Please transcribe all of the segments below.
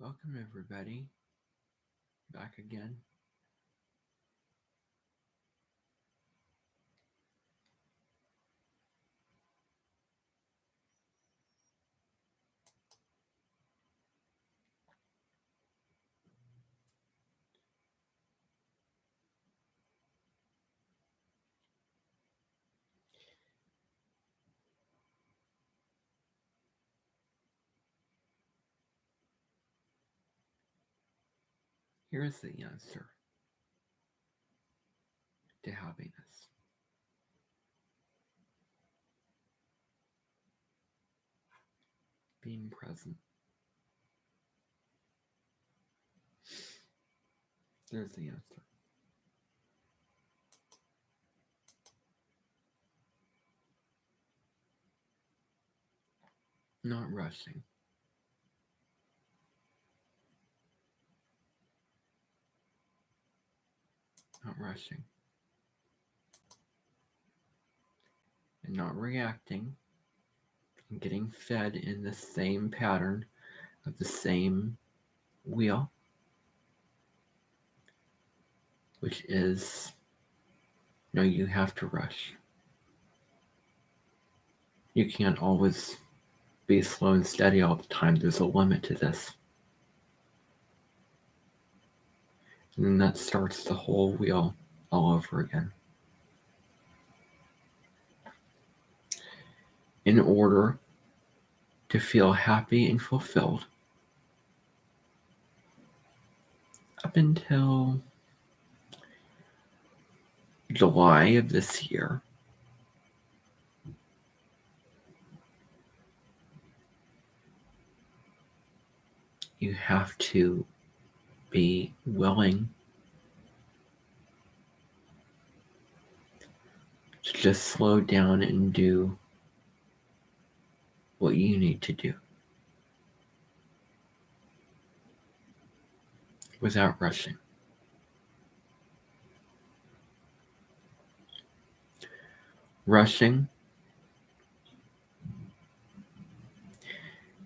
Welcome, everybody, back again. Here's the answer to happiness: being present. There's the answer. Not rushing. Not rushing. And not reacting and getting fed in the same pattern of the same wheel, which is no, you have to rush. You can't always be slow and steady all the time. There's a limit to this. And then that starts the whole wheel all over again. In order to feel happy and fulfilled, up until July of this year, you have to be willing to just slow down and do what you need to do without rushing. Rushing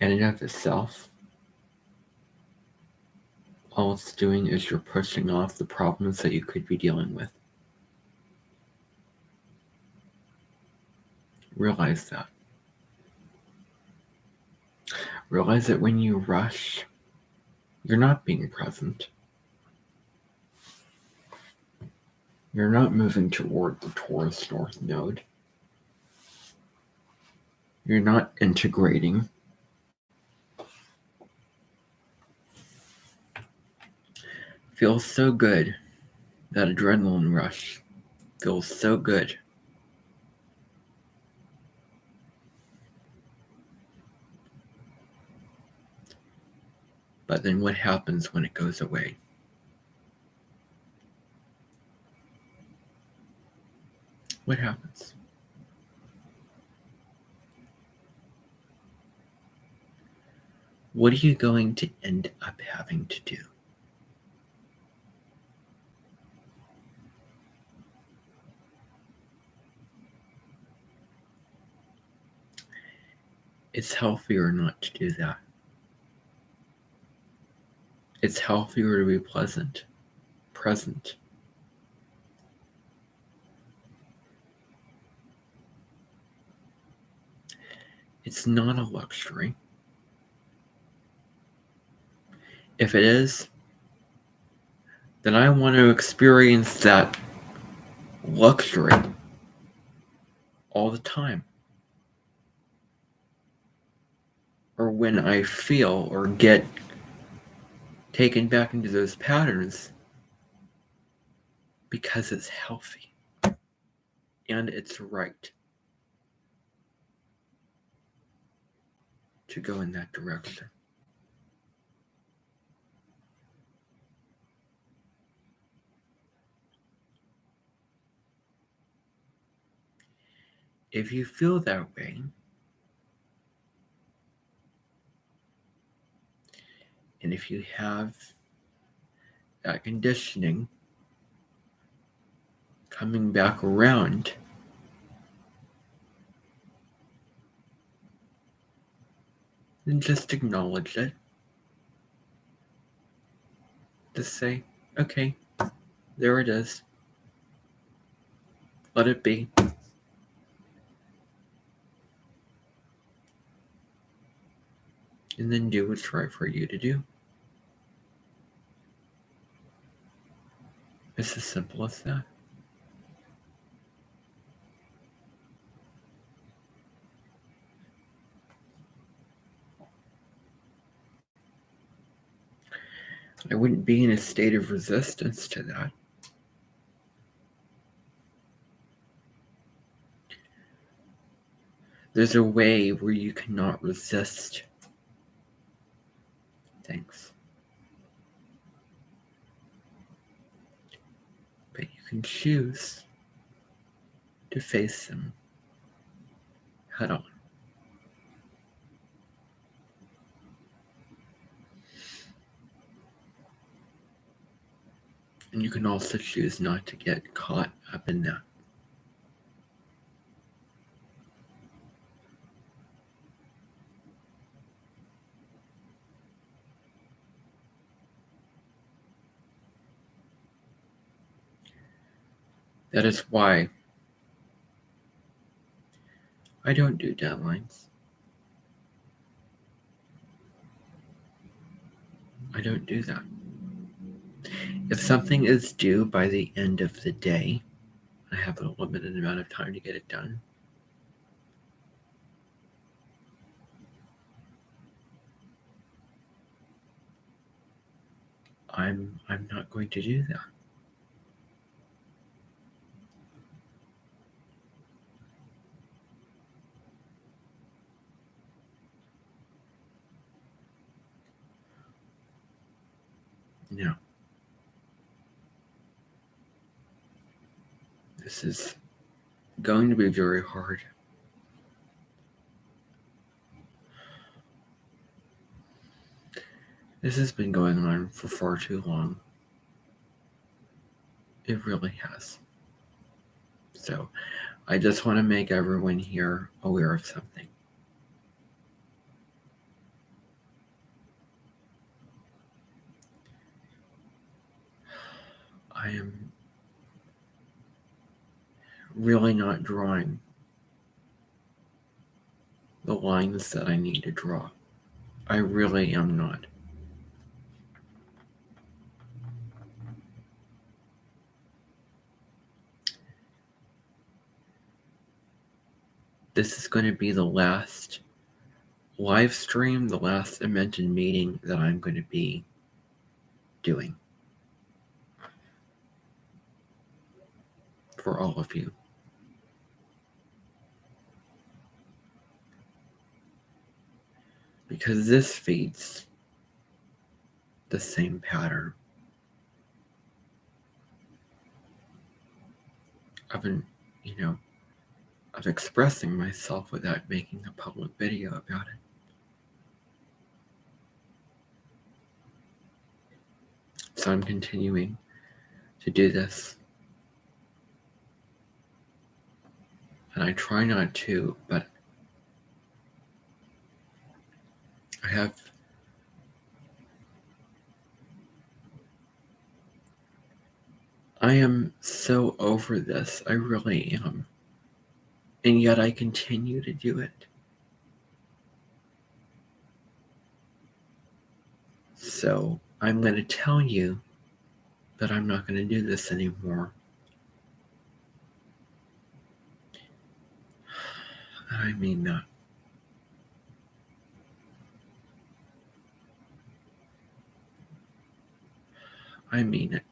in and of itself, all it's doing is you're pushing off the problems that you could be dealing with. Realize that. Realize that when you rush, you're not being present. You're not moving toward the Taurus North Node. You're not integrating. Feels so good. That adrenaline rush feels so good. But then what happens when it goes away? What happens? What are you going to end up having to do? It's healthier not to do that. It's healthier to be present. It's not a luxury. If it is, then I want to experience that luxury all the time. Or when I feel or get taken back into those patterns, because it's healthy and it's right to go in that direction. If you feel that way, and if you have that conditioning coming back around, then just acknowledge it Just say, okay, there it is. Let it be. And then do what's right for you to do. It's as simple as that. I wouldn't be in a state of resistance to that. There's a way where you cannot resist things. But you can choose to face them head on. And you can also choose not to get caught up in that. That is why I don't do deadlines. I don't do that. If something is due by the end of the day, I have a limited amount of time to get it done. I'm not going to do that. No. This is going to be very hard. This has been going on for far too long. It really has. So I just want to make everyone here aware of something. I am really not drawing the lines that I need to draw. I really am not. This is going to be the last live stream, the last Amenten meeting that I'm going to be doing for all of you. Because this feeds the same pattern of of expressing myself without making a public video about it. So I'm continuing to do this. And I try not to, but I am so over this. I really am. And yet I continue to do it. So I'm going to tell you that I'm not going to do this anymore. I mean that. I mean it.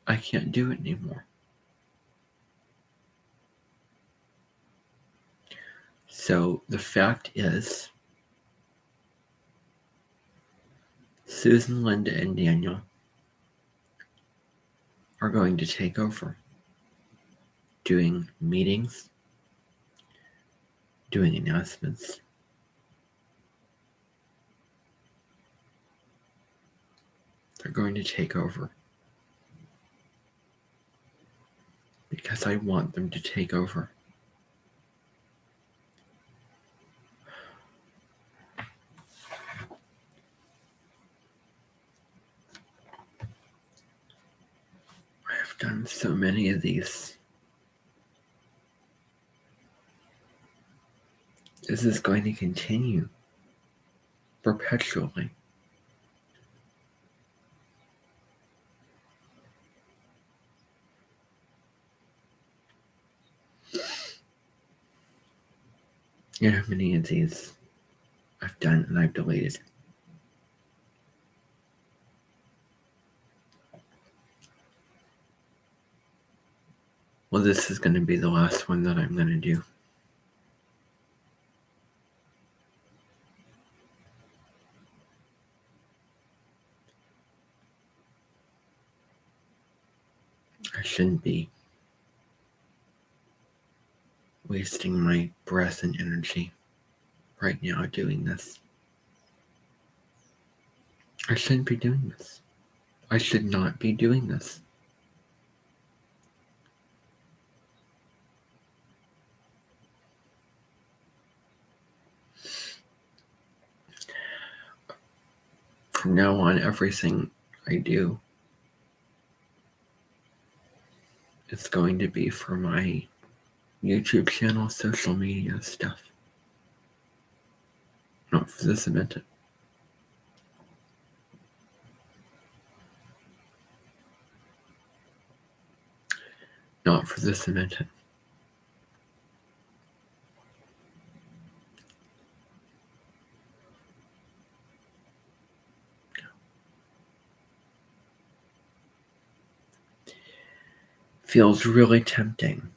I can't do it anymore. So the fact is, Susan, Linda, and Daniel are going to take over doing meetings, doing announcements. They're going to take over. Because I want them to take over. I have done so many of these. This is going to continue perpetually. You know how many of these I've done and I've deleted? Well, this is going to be the last one that I'm going to do. I shouldn't be wasting my breath and energy right now doing this. I shouldn't be doing this. I should not be doing this. From now on, everything I do is going to be for my YouTube channel, social media stuff. Not for this Amenten. Not for this Amenten. Feels really tempting.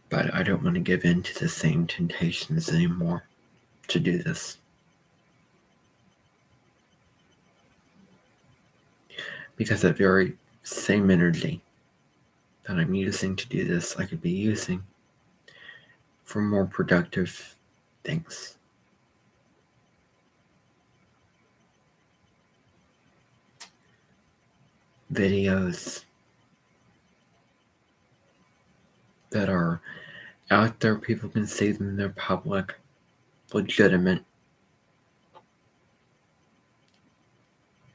But I don't want to give in to the same temptations anymore to do this. Because that very same energy that I'm using to do this, I could be using for more productive things. Videos that are out there, people can see them, they're public, legitimate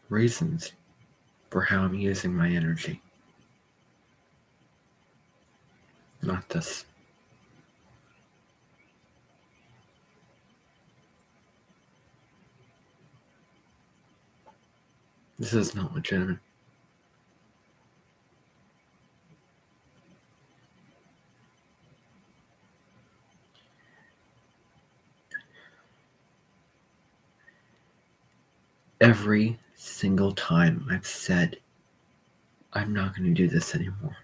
reasons for how I'm using my energy. Not this. This is not legitimate. Every single time I've said, I'm not going to do this anymore.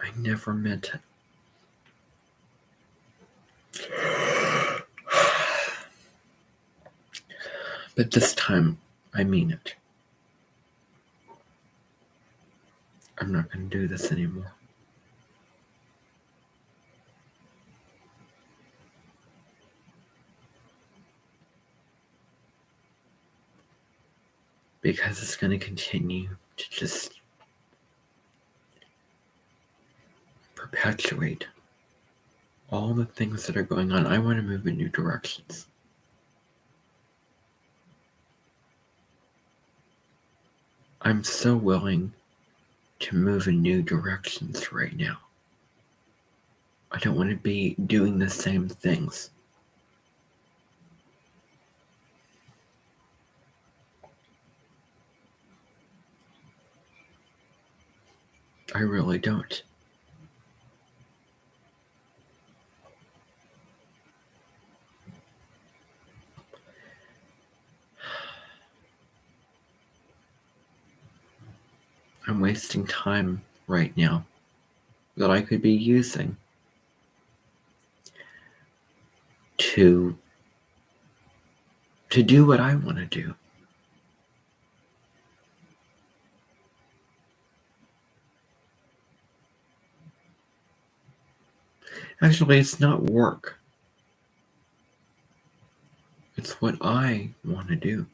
I never meant it. But this time, I mean it. I'm not going to do this anymore. Because it's going to continue to just perpetuate all the things that are going on. I want to move in new directions. I'm so willing to move in new directions right now. I don't want to be doing the same things. I really don't. I'm wasting time right now that I could be using to do what I want to do. Actually, it's not work. It's what I want to do.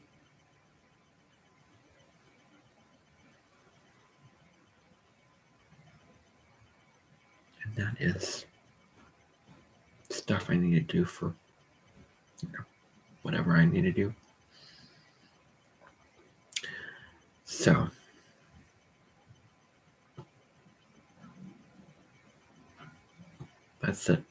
And that is stuff I need to do for whatever I need to do. So, that's it.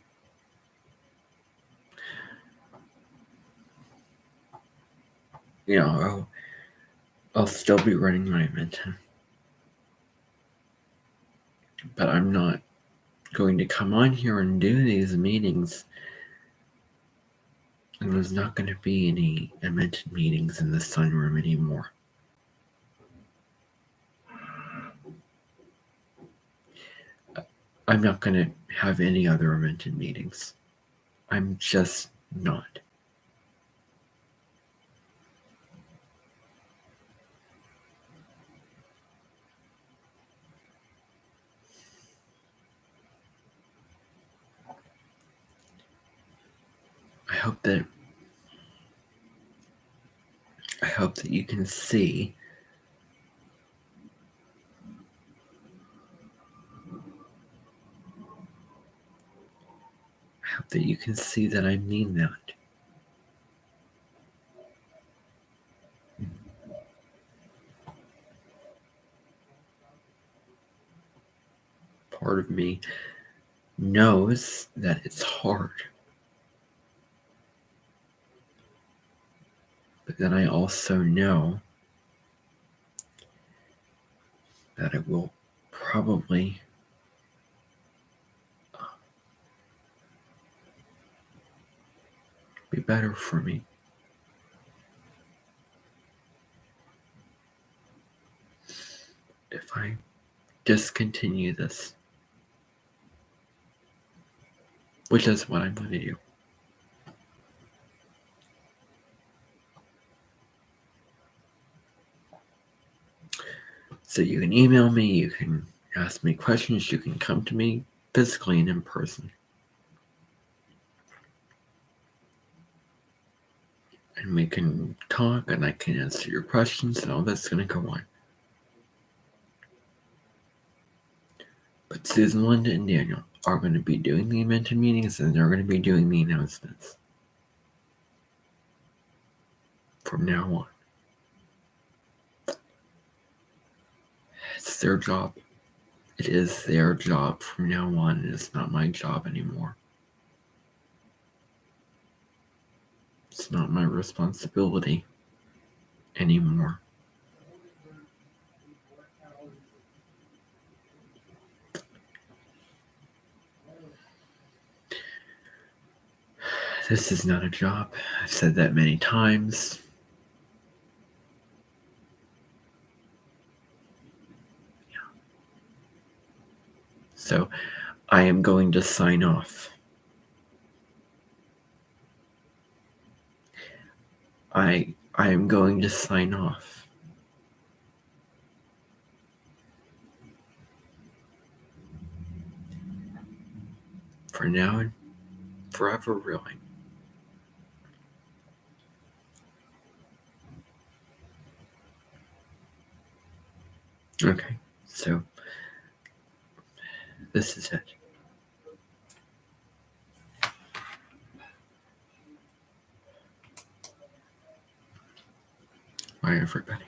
I'll still be running my Amenten. But I'm not going to come on here and do these meetings. And there's not going to be any Amenten meetings in the sunroom anymore. I'm not going to have any other Amenten meetings. I'm just not. I hope that you can see that I mean that. Part of me knows that it's hard. But then I also know that it will probably be better for me. If I discontinue this, which is what I'm going to do. So you can email me, you can ask me questions, you can come to me physically and in person. And we can talk and I can answer your questions and all that's going to go on. But Susan, Linda, and Daniel are going to be doing the Amenten meetings and they're going to be doing the announcements from now on. It's their job. It is their job from now on, and it's not my job anymore. It's not my responsibility anymore. This is not a job. I've said that many times. Yeah. So I am going to sign off. I am going to sign off. For now and forever, really. Okay, so this is it. Bye, everybody.